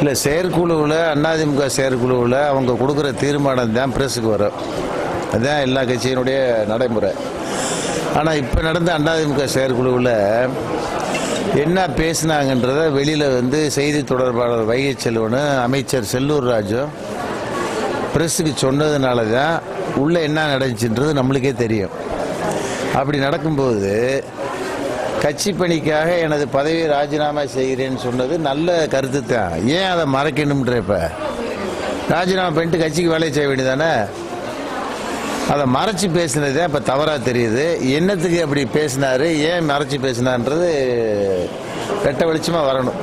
இல்லை, செயற்குழுவில் அதிமுக செயற்குழுவில் அவங்க கொடுக்குற தீர்மானம் தான் பிரஸுக்கு வரும். அதுதான் எல்லா கட்சியினுடைய நடைமுறை. ஆனால் இப்போ நடந்த அதிமுக செயற்குழுவில் என்ன பேசினாங்கன்றத வெளியில் செய்தி தொடர்பாளர் வைகை செல்வனும் அமைச்சர் செல்லூர் ராஜும் பிரஸுக்கு சொன்னதுனால தான் உள்ளே என்ன நடந்துச்சுன்றது நம்மளுக்கே தெரியும். அப்படி நடக்கும்போது கட்சி பணிக்காக எனது பதவியை ராஜினாமா செய்கிறேன்னு சொன்னது நல்ல கருத்து தான். ஏன் அதை மறைக்கணும்ன்ற? இப்போ ராஜினாமா பண்ணிட்டு கட்சிக்கு வேலையை செய்ய வேண்டியதானே? அதை மறைச்சி பேசினது இப்போ தவறாக தெரியுது. என்னத்துக்கு அப்படி பேசினாரு, ஏன் மறைச்சி பேசினான்றது வெட்ட வெளிச்சமாக வரணும்.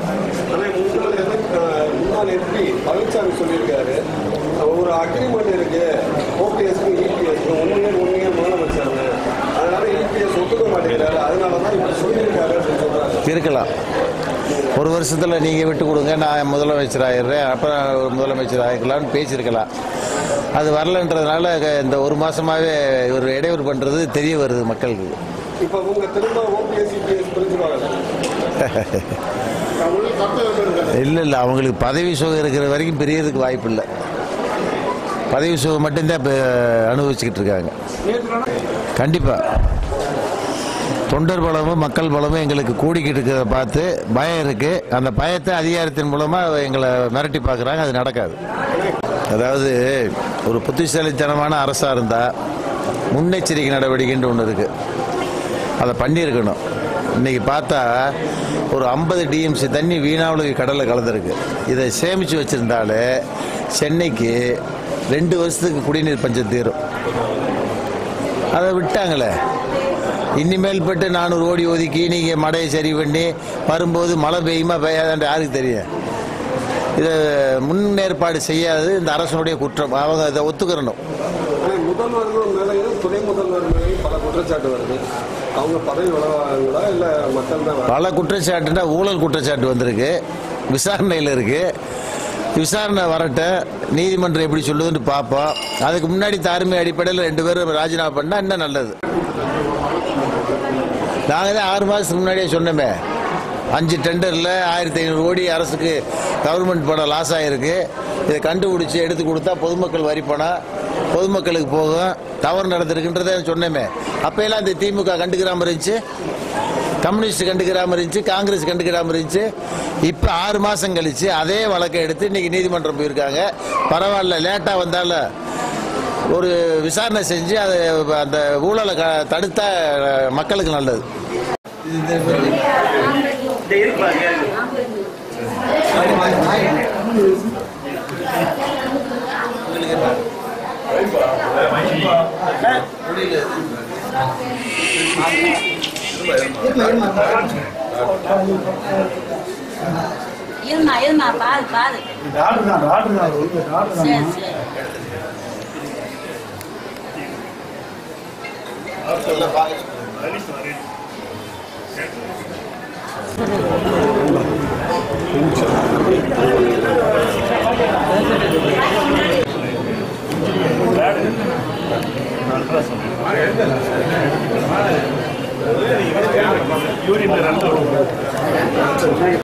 ஒரு அக்ரிமெண்ட் இருக்கு ஓபிஎஸ்க்கு இபிஎஸ்க்கு உண்மையே முதலமைச்சர், அதனால இபிஎஸ் ஒத்துக்க மாட்டேங்கிறாரு, அதனாலதான் இப்படி சொல்லியிருக்காரு அப்படின்னு சொல்றாங்க. இருக்கலாம், ஒரு வருஷத்துல நீங்க விட்டு கொடுங்க, நான் முதலமைச்சர் ஆயிடுறேன், அப்புறம் முதலமைச்சர் ஆகிக்கலாம்னு பேசியிருக்கலாம். அது வரலன்றதுனால இந்த ஒரு மாசமாவே ஒரு இடையூறு பண்றது தெரிய வருது மக்களுக்கு. இப்ப உங்க திரும்ப ஓபிஎஸ் இபிஎஸ் பிரிஞ்சுவாங்க. இல்லை, அவங்களுக்கு பதவி சுகம் இருக்கிற வரைக்கும் பிரியறதுக்கு வாய்ப்பு இல்லை. பதவி சுகம் மட்டும்தான் இப்போ அனுபவிச்சுக்கிட்டு இருக்காங்க. கண்டிப்பாக தொண்டர் பலமும் மக்கள் பலமும் எங்களுக்கு கூடிக்கிட்டு இருக்கிறத பார்த்து பயம் இருக்குது. அந்த பயத்தை அதிகாரத்தின் மூலமாக எங்களை மிரட்டி பார்க்குறாங்க. அது நடக்காது. அதாவது ஒரு புத்திசாலித்தனமான அரசாக இருந்தால் முன்னெச்சரிக்கை நடவடிக்கைன்னு ஒன்று இருக்குது, அதை பண்ணியிருக்கணும். இன்றைக்கி பார்த்தா ஒரு 50 டிஎம்சி தண்ணி வீணாவுக்கு கடலில் கலந்துருக்கு. இதை சேமித்து வச்சுருந்தாலே சென்னைக்கு 2 வருஷத்துக்கு குடிநீர் பஞ்சம் தீரும். அதை விட்டாங்களே. இனிமேல் பட்டு 400 கோடி ஒதுக்கி நீங்கள் மழையை சரி பண்ணி வரும்போது மழை பெய்யுமா பெய்யாதான்னு யாருக்கு தெரியும்? இதை முன்னேற்பாடு செய்யாது இந்த அரசனுடைய குற்றம். அவங்க இதை ஒத்துக்கிறணும். முதல்வர் மேலேயும் துணை முதல்வர் மேலேயும் பல குற்றச்சாட்டு வருது. அவங்க பதவி விலகுவாங்களா இல்லை மக்கள் தான்? பல குற்றச்சாட்டுனா ஊழல் குற்றச்சாட்டு வந்திருக்கு, விசாரணையில் இருக்கு. விசாரணை வரட்டும், நீதிமன்றம் எப்படி சொல்லுதுன்னு பார்ப்போம். அதுக்கு முன்னாடி தார்மீக அடிப்படையில் 2 பேரும் ராஜினாமா பண்ணா இன்னும் நல்லது. நாங்கள் தான் 6 மாதத்துக்கு முன்னாடியே சொன்னோமே, 5 டெண்டரில் 1500 கோடி அரசுக்கு கவர்மெண்ட் பணம் லாஸ் ஆகிருக்கு. இதை கண்டுபிடிச்சி எடுத்து கொடுத்தா பொதுமக்கள் வரி பணம் பொதுமக்களுக்கு போகும். தவறு நடந்திருக்குன்றதை சொன்னோமே. அப்போயெல்லாம் இந்த திமுக கண்டுக்கிறாமல் இருந்துச்சு, கம்யூனிஸ்ட் கண்டுக்கிறாமல் இருந்துச்சு, காங்கிரஸ் கண்டுக்கிறாமல் இருந்துச்சு. இப்போ 6 மாதம் கழிச்சு அதே வழக்கை எடுத்து இன்னைக்கு நீதிமன்றம் போயிருக்காங்க. பரவாயில்ல, லேட்டாக வந்தாலும் ஒரு விசாரணை செஞ்சு அதை அந்த ஊழலை தடுத்தா மக்களுக்கு நல்லது. இருமா பால் பால் யூரின்